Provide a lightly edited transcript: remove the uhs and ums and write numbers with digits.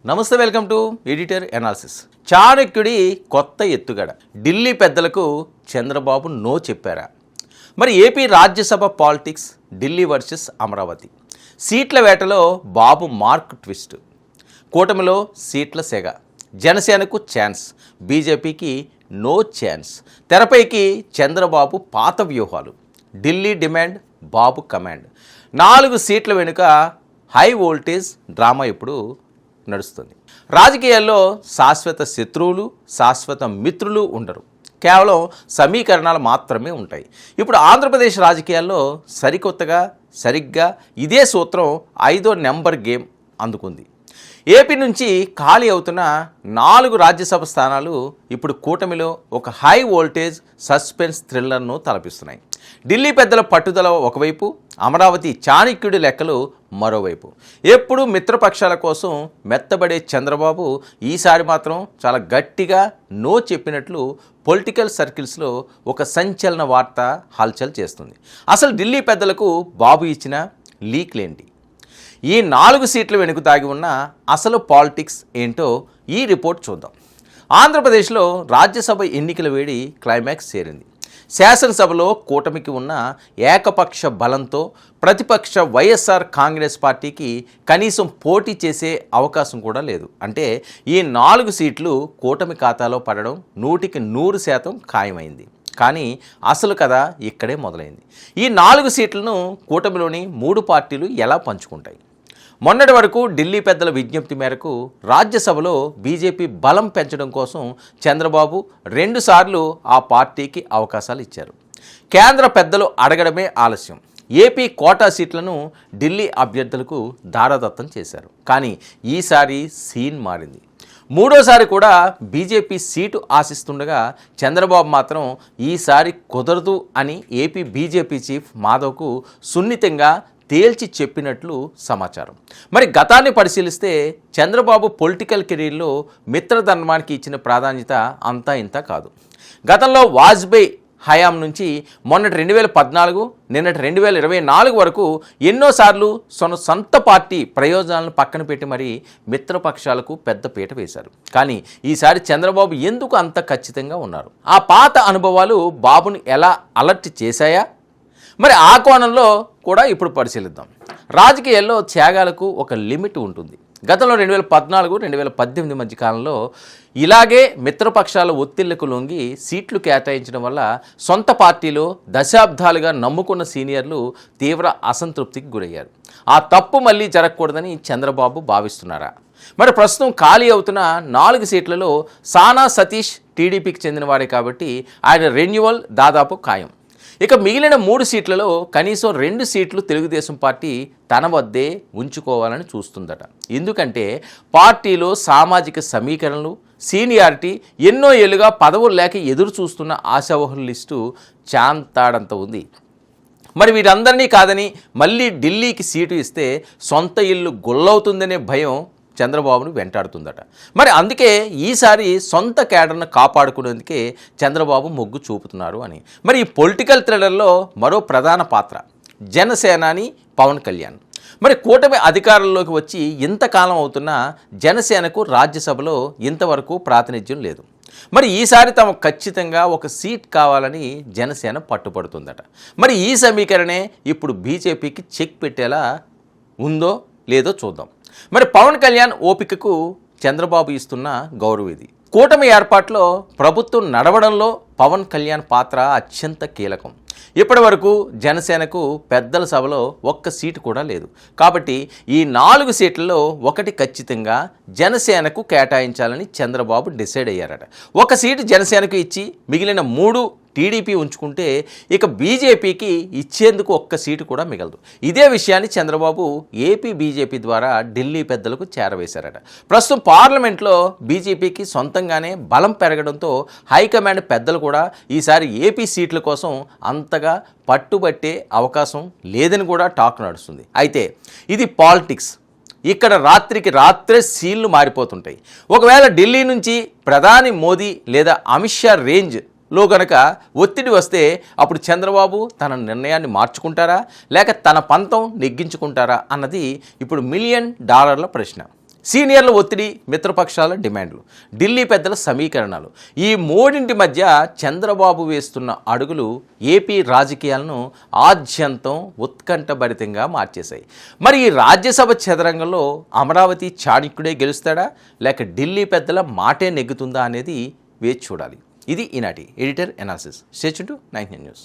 నమస్తే, welcome to editor analysis. చాణక్యుడి కొత్త ఎత్తుగడ, ఢిల్లీ పెద్దలకు చంద్రబాబు నో చెప్పారా? మరి AP Rajya Sabha politics, Delhi versus Amaravati, సీట్ల వేటలో బాబు మార్క్ ట్విస్ట్, కూటమిలో సీట్ల సెగ, జనసేనకు ఛాన్స్, బీజేపీకి నో ఛాన్స్, తెరపైకి చంద్రబాబు పాత వ్యూహాలు, ఢిల్లీ డిమాండ్, బాబు కమాండ్, 4 సీట్ల వెనుక హై వోల్టేజ్ డ్రామా ఇప్పుడు నడుస్తుంది. రాజకీయాల్లో శాశ్వత శత్రువులు, శాశ్వత మిత్రులు ఉండరు, కేవలం సమీకరణాలు మాత్రమే ఉంటాయి. ఇప్పుడు ఆంధ్రప్రదేశ్ రాజకీయాల్లో సరిగ్గా ఇదే సూత్రం 5వ నెంబర్ గేమ్ అందుకుంది. ఏపీ నుంచి ఖాళీ అవుతున్న 4 రాజ్యసభ స్థానాలు ఇప్పుడు కూటమిలో ఒక హై వోల్టేజ్ సస్పెన్స్ థ్రిల్లర్ను తలపిస్తున్నాయి. ఢిల్లీ పెద్దల పట్టుదల ఒకవైపు, అమరావతి చాణక్యుడి లెక్కలు మరోవైపు. ఎప్పుడు మిత్రపక్షాల కోసం మెత్తబడే చంద్రబాబు ఈసారి మాత్రం చాలా గట్టిగా నో చెప్పినట్లు పొలిటికల్ సర్కిల్స్లో ఒక సంచలన వార్త హల్చల్ చేస్తుంది. అసలు ఢిల్లీ పెద్దలకు బాబు ఇచ్చిన లీక్లేంటి? ఈ 4 సీట్ల వెనుక దాగి ఉన్న అసలు పాలిటిక్స్ ఏంటో ఈ రిపోర్ట్ చూద్దాం. ఆంధ్రప్రదేశ్లో రాజ్యసభ ఎన్నికల వేడి క్లైమాక్స్ చేరింది. శాసనసభలో కూటమికి ఉన్న ఏకపక్ష బలంతో ప్రతిపక్ష వైఎస్ఆర్ కాంగ్రెస్ పార్టీకి కనీసం పోటీ చేసే అవకాశం కూడా లేదు. అంటే ఈ 4 సీట్లు కూటమి ఖాతాలో పడడం 100% ఖాయమైంది. కానీ అసలు కథ ఇక్కడే మొదలైంది. ఈ 4 సీట్లను కూటమిలోని 3 పార్టీలు ఎలా పంచుకుంటాయి? మొన్నటి వరకు ఢిల్లీ పెద్దల విజ్ఞప్తి మేరకు రాజ్యసభలో బీజేపీ బలం పెంచడం కోసం చంద్రబాబు 2 సార్లు ఆ పార్టీకి అవకాశాలు ఇచ్చారు. కేంద్ర పెద్దలు అడగడమే ఆలస్యం. ఏపీ కోటా సీట్లను ఢిల్లీ అభ్యర్థులకు దారాదత్తం చేశారు. కానీ ఈసారి సీన్ మారింది. 3వసారి కూడా బీజేపీ సీటు ఆశిస్తుండగా చంద్రబాబు మాత్రం ఈసారి కుదరదు అని ఏపీ బీజేపీ చీఫ్ మాధవ్కు సున్నితంగా తేల్చి చెప్పినట్లు సమాచారం. మరి గతాన్ని పరిశీలిస్తే చంద్రబాబు పొలిటికల్ కెరీర్లో మిత్రధర్మానికి ఇచ్చిన ప్రాధాన్యత అంతా ఇంత కాదు. గతంలో వాజ్పేయి హయాం నుంచి మొన్నటి 2014, నిన్నటి 2024 వరకు ఎన్నోసార్లు సొంత పార్టీ ప్రయోజనాలను పక్కన పెట్టి మరీ మిత్రపక్షాలకు పెద్ద పీట వేశారు. కానీ ఈసారి చంద్రబాబు ఎందుకు అంత ఖచ్చితంగా ఉన్నారు? ఆ పాత అనుభవాలు బాబును ఎలా అలర్ట్ చేశాయా? మరి ఆ కోణంలో కూడా ఇప్పుడు పరిశీలిద్దాం. రాజకీయాల్లో త్యాగాలకు ఒక లిమిట్ ఉంటుంది. గతంలో 2014, 2018 మధ్య కాలంలో ఇలాగే మిత్రపక్షాల ఒత్తిళ్లకు లొంగి సీట్లు కేటాయించడం వల్ల సొంత పార్టీలో దశాబ్దాలుగా నమ్ముకున్న సీనియర్లు తీవ్ర అసంతృప్తికి గురయ్యారు. ఆ తప్పు మళ్ళీ జరగకూడదని చంద్రబాబు భావిస్తున్నారా? మరి ప్రస్తుతం ఖాళీ అవుతున్న 4 సీట్లలో సానా సతీష్ టీడీపీకి చెందినవాడే కాబట్టి ఆయన రెన్యువల్ దాదాపు ఖాయం. ఇక మిగిలిన 3 సీట్లలో కనీసం 2 సీట్లు తెలుగుదేశం పార్టీ తన వద్దే ఉంచుకోవాలని చూస్తుందట. ఎందుకంటే పార్టీలో సామాజిక సమీకరణలు, సీనియారిటీ, ఎన్నో ఏళ్లుగా పదవులు లేక ఎదురు చూస్తున్న ఆశావహుల లిస్టు చాంతాడంత ఉంది. మరి వీరందరినీ కాదని మళ్ళీ ఢిల్లీకి సీటు ఇస్తే సొంత ఇల్లు గుల్లవుతుందనే భయం చంద్రబాబును వెంటాడుతుందట. మరి అందుకే ఈసారి సొంత కేడర్ను కాపాడుకునేందుకే చంద్రబాబు మొగ్గు చూపుతున్నారు అని. మరి ఈ పొలిటికల్ థ్రిల్లర్లో మరో ప్రధాన పాత్ర జనసేనాని పవన్ కళ్యాణ్. మరి కూటమి అధికారంలోకి వచ్చి ఇంతకాలం అవుతున్న జనసేనకు రాజ్యసభలో ఇంతవరకు ప్రాతినిధ్యం లేదు. మరి ఈసారి తమకు ఖచ్చితంగా ఒక సీట్ కావాలని జనసేన పట్టుపడుతుందట. మరి ఈ సమీకరణే ఇప్పుడు బీజేపీకి చెక్ పెట్టేలా ఉందో లేదో చూద్దాం. మరి పవన్ కళ్యాణ్ ఓపికకు చంద్రబాబు ఇస్తున్న గౌరవం ఇది. కూటమి ఏర్పాట్లో ప్రభుత్వం నడవడంలో పవన్ కళ్యాణ్ పాత్ర అత్యంత కీలకం. ఇప్పటి వరకు జనసేనకు పెద్దల సభలో ఒక్క సీటు కూడా లేదు. కాబట్టి ఈ 4 సీట్లలో ఒకటి ఖచ్చితంగా జనసేనకు కేటాయించాలని చంద్రబాబు డిసైడ్ అయ్యారట. ఒక సీటు జనసేనకు ఇచ్చి మిగిలిన 3 టీడీపీ ఉంచుకుంటే ఇక బీజేపీకి ఇచ్చేందుకు ఒక్క సీటు కూడా మిగలదు. ఇదే విషయాన్ని చంద్రబాబు ఏపీ బీజేపీ ద్వారా ఢిల్లీ పెద్దలకు చేరవేశారట. ప్రస్తుతం పార్లమెంట్లో బీజేపీకి సొంతంగానే బలం పెరగడంతో హైకమాండ్ పెద్దలు కూడా ఈసారి ఏపీ సీట్ల కోసం అంతగా పట్టుబట్టే అవకాశం లేదని కూడా టాక్ నడుస్తుంది. అయితే ఇది పాలిటిక్స్. ఇక్కడ రాత్రికి రాత్రే సీన్లు మారిపోతుంటాయి. ఒకవేళ ఢిల్లీ నుంచి ప్రధాని మోదీ లేదా అమిత్ షా రేంజ్లో గనక ఒత్తిడి వస్తే అప్పుడు చంద్రబాబు తన నిర్ణయాన్ని మార్చుకుంటారా లేక తన పంతం నెగ్గించుకుంటారా అన్నది ఇప్పుడు $1 మిలియన్ ప్రశ్న. సీనియర్ల ఒత్తిడి, మిత్రపక్షాల డిమాండ్లు, ఢిల్లీ పెద్దల సమీకరణాలు, ఈ మూడింటి మధ్య చంద్రబాబు వేస్తున్న అడుగులు ఏపీ రాజకీయాలను ఆద్యంతం ఉత్కంఠభరితంగా మార్చేశాయి. మరి ఈ రాజ్యసభ చదరంగంలో అమరావతి చాణక్యుడే గెలుస్తాడా, లేక ఢిల్లీ పెద్దల మాటే నెగ్గుతుందా అనేది వేచి చూడాలి. ఇది ఈనాటి editor analysis. Stay tuned to 99 news.